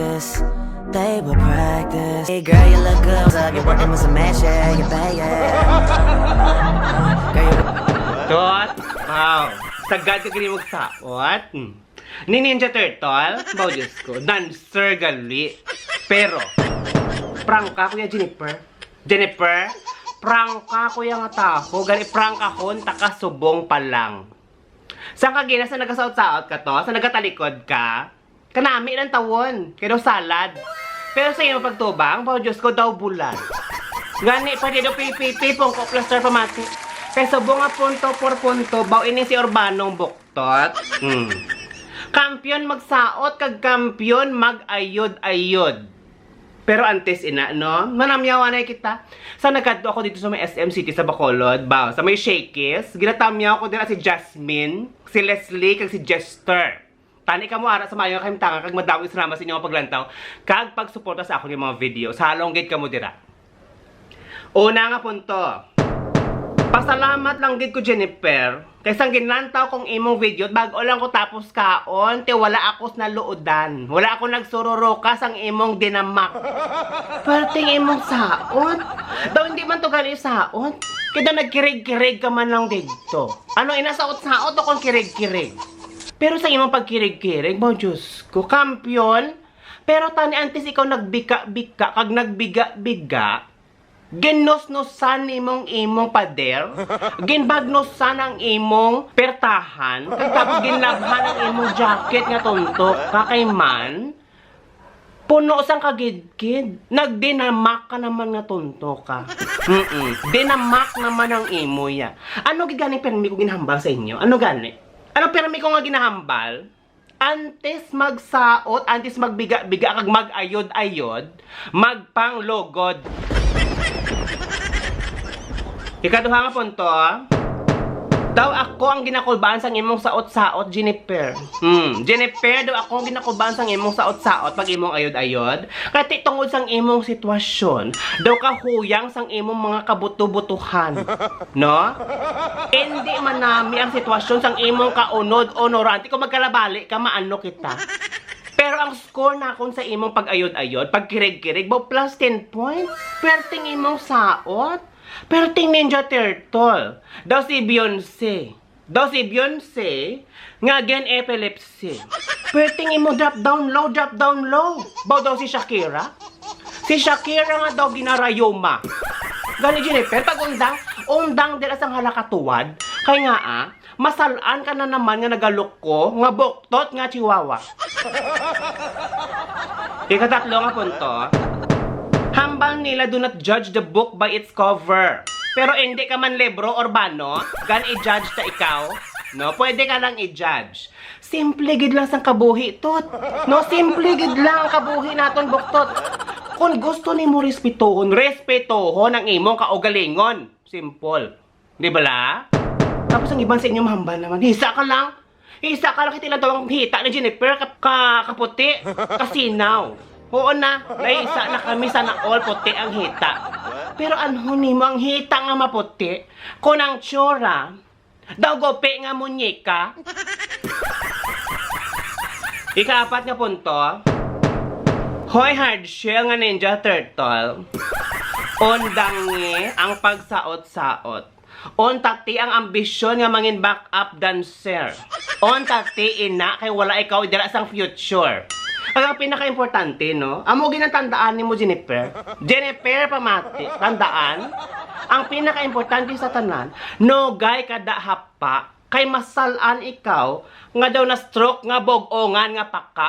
practice. They will practice. Hey girl, you look good. You're working with some match, yeah, you bad, yeah. Girl, you Tot? Wow. Sagad ka kini magsaot. Ni Ninja Turtle? Bao Diyos ko. Dancer gali. Pero, prank ka, Kuya Jennifer. Jennifer, prank ka, Kuya nga taho. Gali prank ahon, takasubong pa lang. Saan ka gina? Sa nagasaot-saot ka to? Sa nagatalikod ka? Kanami ng tawon. Kaya daw salad. Pero sa iyo pagtubang, Bao Diyos ko daw bulan. Gani, pwede daw pipipi, pongko, plaster, pamati. Kaya subong nga punto por punto, bao ini si Urbanong buktot. Kampiyon magsaot, kag kampiyon mag-ayod-ayod. Pero antes ina, no? Manamyawa na kita. Sa nagkadto ako dito sa may SM City sa Bacolod, bao, sa may Shakey's, ginatamyaw ko dila si Jasmine, si Leslie, kag si Jester. Tani ka mo ara sa mayo kayong tanga, kag madawis rama sa inyong paglantaw, kag pagsuporta sa ako ng mga videos. Halong gate ka mo dira. Una nga punto. Pasalamat lang gid ko Jennifer. Kaysa ginlantaw kong imong video, bago lang ko tapos kaon, te wala ako na luodan. Wala ako nagsururo ka sang imong dinamak. Perting imong saon. Daw hindi man to gali saon. Kaya nagkirig-kirig ka man lang dito. Ano inasaot-saot o kung kirig-kirig? Pero sa imong pagkirig-kirig, Bao Diyos ko, kampiyon. Pero tani antes ikaw nagbika-bika, kag nagbiga-biga, ginosnosan imong pader, ginbagnosan ang imong pertahan, kag tapos ginlabhan ang imong jacket nga tuntok, kakay man, puno sang kagidkid, nagdinamak ka naman nga tuntok ka. Dinamak naman ang imo ya. Ano gani permi ko ginahambal sa inyo? Ano gani? Ano permi ko nga ginahambal? Antes magsaot, antes magbiga-biga, kag mag-ayod-ayod, magpanglogod. Ikaduha nga punto, daw ako ang ginakulbaan sang imong saot-saot, Jennifer. Jennifer, daw ako ang ginakulbaan sang imong saot-saot pag imong ayod-ayod. Kati tungod sang imong sitwasyon, daw kahuyang sang imong mga kabuto-butuhan. No? Hindi man nami ang sitwasyon sang imong kaunod-onoran. Di ko magkalabali ka, maano kita. Pero ang score na akong sa imong pag-ayod-ayod, pag-kirig-kirig, bo plus 10 points. Perting imong saot. Perting Ninja Turtle. Daw si Beyonce. Nga gen epilepsy. Perting imong drop down low. Bao daw si Shakira. Si Shakira nga daw ginarayoma. Gani Jennifer, pag undang dila sang halakatuwad, kay nga masalaan ka na naman nga nagalok ko, nga buktot nga chihuahua. Ikatatlo nga punto, hambang nila do not judge the book by its cover. Pero hindi ka man libro Urbano, gan i-judge ta ikaw, no? Pwede ka lang i-judge. Simple gid lang sang kabuhi tot. No, simple gid lang ang kabuhi naton buktot. Kung gusto nimo respetuhon ang imong kaugalingon. Simple. Di ba la? Tapos ang iban sa inyo mahambal naman. Hisa ka lang kitilang tawang hita ni Jennifer kaputi, kasinaw. Oo na, naisa na kami sana all puti ang hita. Pero ano nimo ang hita nga maputi? Kung ang tsura, daw gope nga munyeka. Ikaapat nga punto, hoy hardshell nga Ninja Turtle, ondangi ang pagsaot-saot. Ontati ang ambisyon nga mangin backup dancer. Ontati ina kay wala ikaw dira sang future. Ang pinaka-importante, no? Amo ginatandaan ni mo, Jennifer. Jennifer pamati. Tandaan, ang pinaka-importante sa tanan, no gay kada hapa, kay masalan ikaw, nga daw na stroke nga bogongan nga paka.